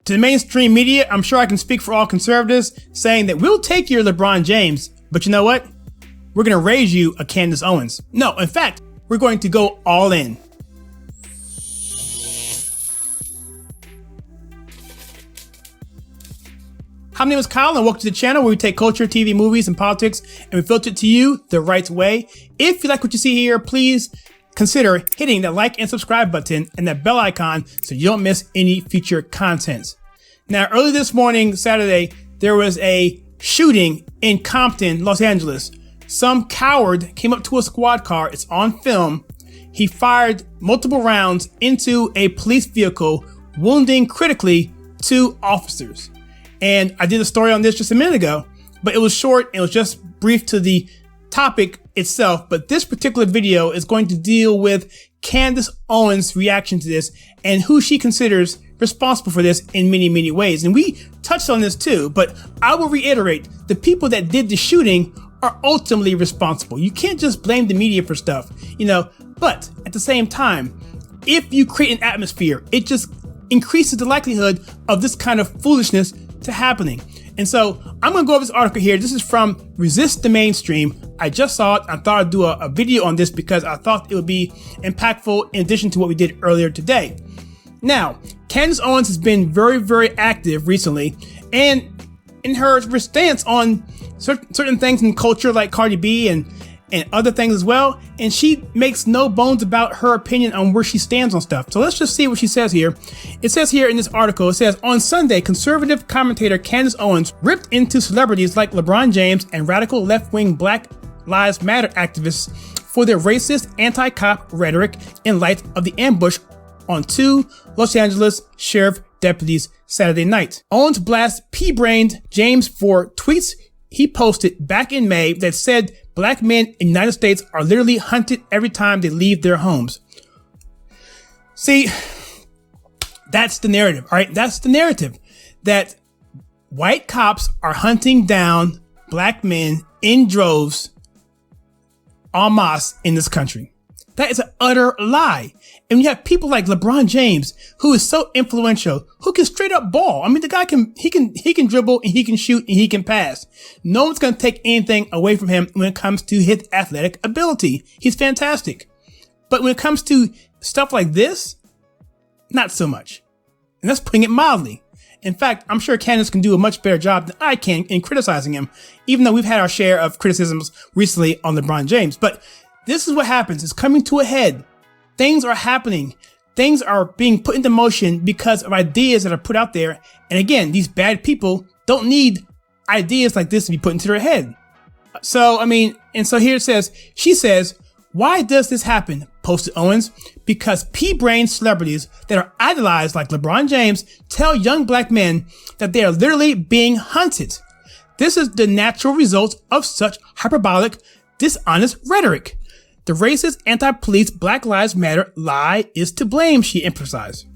To the mainstream media, I'm sure I can speak for all conservatives, saying that we'll take your LeBron James, but you know what? We're going to raise you a Candace Owens. No, in fact, we're going to go all in. Hi, my name is Kyle, and welcome to the channel where we take culture, TV, movies, and politics, and we filter it to you the right way. If you like what you see here, please consider hitting that like and subscribe button and that bell icon so you don't miss any future content. Now, early this morning, Saturday, there was a shooting in Compton, Los Angeles. Some coward came up to a squad car. It's on film. He fired multiple rounds into a police vehicle, wounding critically 2 officers. And I did a story on this just a minute ago, but it was short and it was just brief to the topic itself. But this particular video is going to deal with Candace Owens' reaction to this and who she considers responsible for this in many, many ways. And we touched on this too, but I will reiterate, the people that did the shooting are ultimately responsible. You can't just blame the media for stuff, but at the same time, if you create an atmosphere, it just increases the likelihood of this kind of foolishness to happening. And so I'm going to go over this article here. This is from Resist the Mainstream. I just saw it. I thought I'd do a video on this because I thought it would be impactful in addition to what we did earlier today. Now, Candace Owens has been very, very active recently, and in her stance on certain things in culture like Cardi B and other things as well. And she makes no bones about her opinion on where she stands on stuff. So let's just see what she says here. It says here in this article, it says, on Sunday, conservative commentator Candace Owens ripped into celebrities like LeBron James and radical left-wing Black Lives Matter activists for their racist anti-cop rhetoric in light of the ambush on 2 Los Angeles sheriff deputies Saturday night. Owens blasts PEA James for tweets he posted back in May that said Black men in the United States are literally hunted every time they leave their homes. See, that's the narrative, all right? That's the narrative, that white cops are hunting down Black men in droves en masse in this country. That is an utter lie. And you have people like LeBron James, who is so influential, who can straight up ball. I mean, the guy can dribble and he can shoot and he can pass. No one's going to take anything away from him when it comes to his athletic ability. He's fantastic. But when it comes to stuff like this, not so much. And that's putting it mildly. In fact, I'm sure Candace can do a much better job than I can in criticizing him, even though we've had our share of criticisms recently on LeBron James. But this is what happens. It's coming to a head. Things are happening. Things are being put into motion because of ideas that are put out there. And again, these bad people don't need ideas like this to be put into their head. So, so here it says, she says, why does this happen? Posted Owens, because pea-brain celebrities that are idolized like LeBron James tell young Black men that they are literally being hunted. This is the natural result of such hyperbolic, dishonest rhetoric. The racist, anti-police, Black Lives Matter lie is to blame, she emphasized.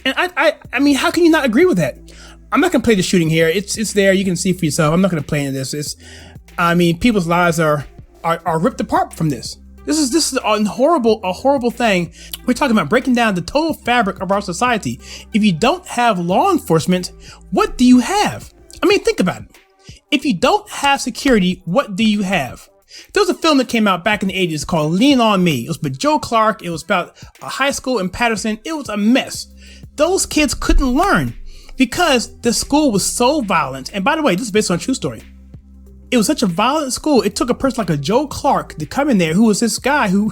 And I mean, how can you not agree with that? I'm not gonna play the shooting here. It's there. You can see for yourself. I'm not gonna play into this. People's lives are ripped apart from this. This is a horrible thing. We're talking about breaking down the total fabric of our society. If you don't have law enforcement, what do you have? I mean, think about it. If you don't have security, what do you have? There was a film that came out back in the 80s called Lean On Me. It was with Joe Clark. It was about a high school in Patterson. It was a mess. Those kids couldn't learn because the school was so violent. And by the way, this is based on a true story. It was such a violent school. It took a person like a Joe Clark to come in there, who was this guy who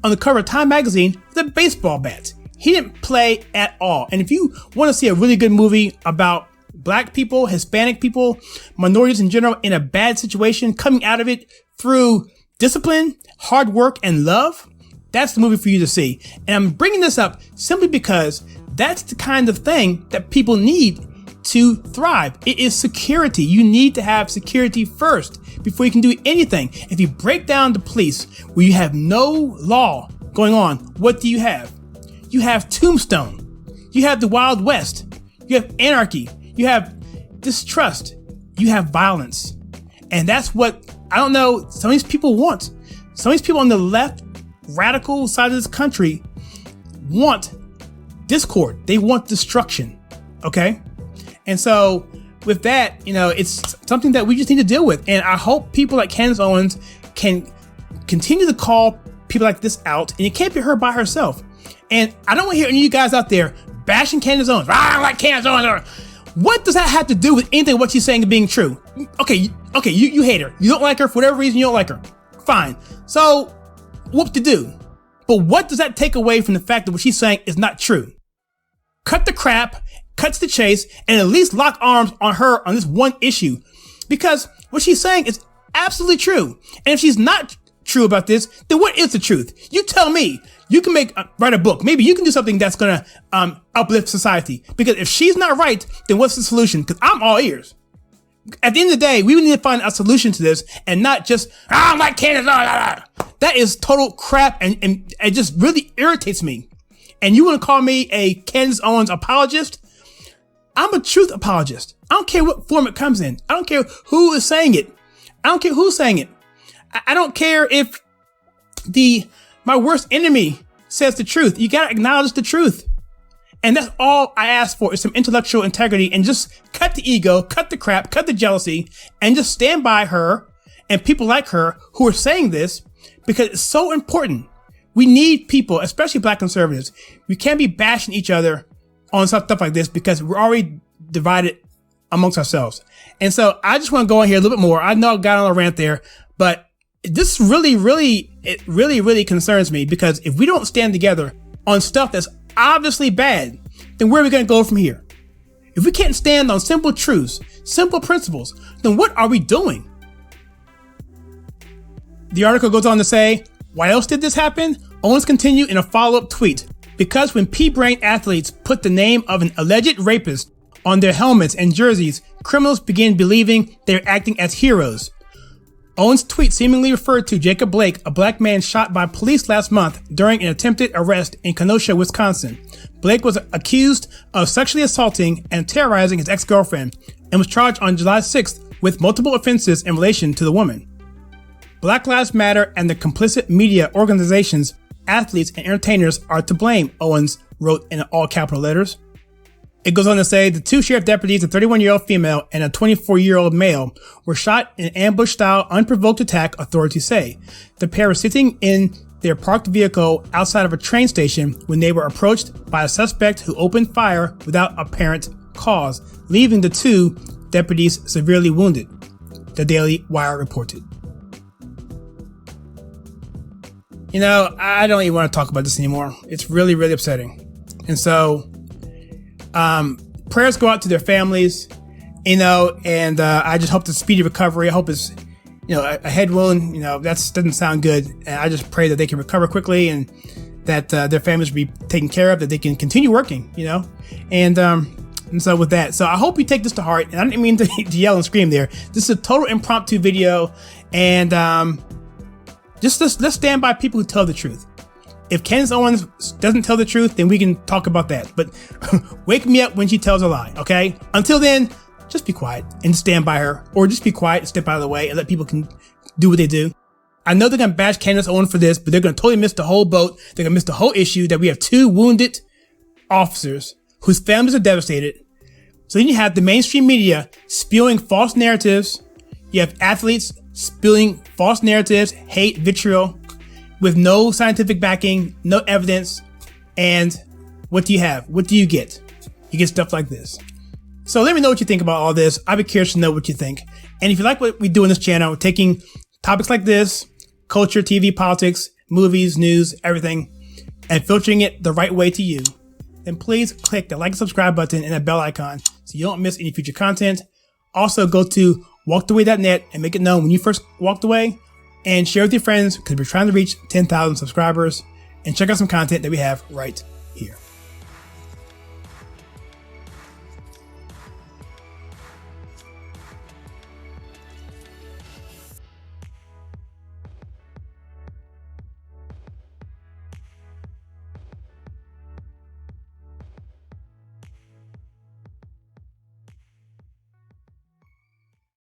on the cover of Time magazine with a baseball bat. He didn't play at all. And if you want to see a really good movie about Black people, Hispanic people, minorities in general in a bad situation, coming out of it through discipline, hard work, and love, that's the movie for you to see. And I'm bringing this up simply because that's the kind of thing that people need to thrive. It is security. You need to have security first before you can do anything. If you break down the police where you have no law going on, what do you have? You have Tombstone. You have the Wild West. You have anarchy. You have distrust. You have violence. And that's what, I don't know, some of these people want. Some of these people on the left, radical side of this country want discord. They want destruction. Okay. And so with that, it's something that we just need to deal with. And I hope people like Candace Owens can continue to call people like this out, and it can't be her by herself. And I don't want to hear any of you guys out there bashing Candace Owens. I don't like Candace Owens. What does that have to do with anything what she's saying being true? Okay, you hate her. You don't like her for whatever reason. You don't like her. Fine. So, whoop to do. But what does that take away from the fact that what she's saying is not true? Cut the crap, cut to the chase, and at least lock arms on her on this one issue. Because what she's saying is absolutely true. And if she's not true about this, then what is the truth? You tell me. You can write a book. Maybe you can do something that's gonna uplift society. Because if she's not right, then what's the solution? Because I'm all ears. At the end of the day, we need to find a solution to this, and not just I don't like Candace. That is total crap, and it just really irritates me. And you want to call me a Candace Owens apologist? I'm a truth apologist. I don't care what form it comes in. I don't care who is saying it. I don't care who's saying it. I don't care if my worst enemy says the truth. You gotta acknowledge the truth. And that's all I ask for, is some intellectual integrity, and just cut the ego, cut the crap, cut the jealousy, and just stand by her and people like her who are saying this, because it's so important. We need people, especially black conservatives. We can't be bashing each other on stuff like this, because we're already divided amongst ourselves. And so I just want to go in here a little bit more. I know I got on a rant there, but this really concerns me, because if we don't stand together on stuff that's obviously bad, then where are we going to go from here? If we can't stand on simple truths, simple principles, then what are we doing? The article goes on to say, why else did this happen? Owens continued in a follow-up tweet. Because when PEA BRAIN athletes put the name of an alleged rapist on their helmets and jerseys, criminals began believing they're acting as heroes. Owens' tweet seemingly referred to Jacob Blake, a black man shot by police last month during an attempted arrest in Kenosha, Wisconsin. Blake was accused of sexually assaulting and terrorizing his ex-girlfriend, and was charged on July 6th with multiple offenses in relation to the woman. Black Lives Matter and the complicit media organizations, athletes, and entertainers are to blame, Owens wrote in all capital letters. It goes on to say the two sheriff deputies, a 31-year-old female and a 24-year-old male, were shot in an ambush-style unprovoked attack, authorities say. The pair were sitting in their parked vehicle outside of a train station when they were approached by a suspect who opened fire without apparent cause, leaving the two deputies severely wounded, the Daily Wire reported. I don't even want to talk about this anymore. It's really, really upsetting. And so, prayers go out to their families, and I just hope the speedy recovery. I hope it's, a head wound, that doesn't sound good. And I just pray that they can recover quickly, and that their families will be taken care of, that they can continue working, and so with that, so I hope you take this to heart. And I didn't mean to yell and scream there. This is a total impromptu video, and let's stand by people who tell the truth. If Candace Owens doesn't tell the truth, then we can talk about that. But wake me up when she tells a lie, okay? Until then, just be quiet and stand by her, or just be quiet and step out of the way and let people can do what they do. I know they're going to bash Candace Owens for this, but they're going to totally miss the whole boat. They're going to miss the whole issue that we have two wounded officers whose families are devastated. So then you have the mainstream media spewing false narratives. You have athletes spewing false narratives, hate, vitriol, with no scientific backing, no evidence. And what do you have? What do you get? You get stuff like this. So let me know what you think about all this. I'd be curious to know what you think. And if you like what we do on this channel, taking topics like this, culture, TV, politics, movies, news, everything, and filtering it the right way to you, then please click the like and subscribe button and that bell icon so you don't miss any future content. Also, go to walkedaway.net and make it known when you first walked away, and share with your friends, because we're trying to reach 10,000 subscribers, and check out some content that we have right here.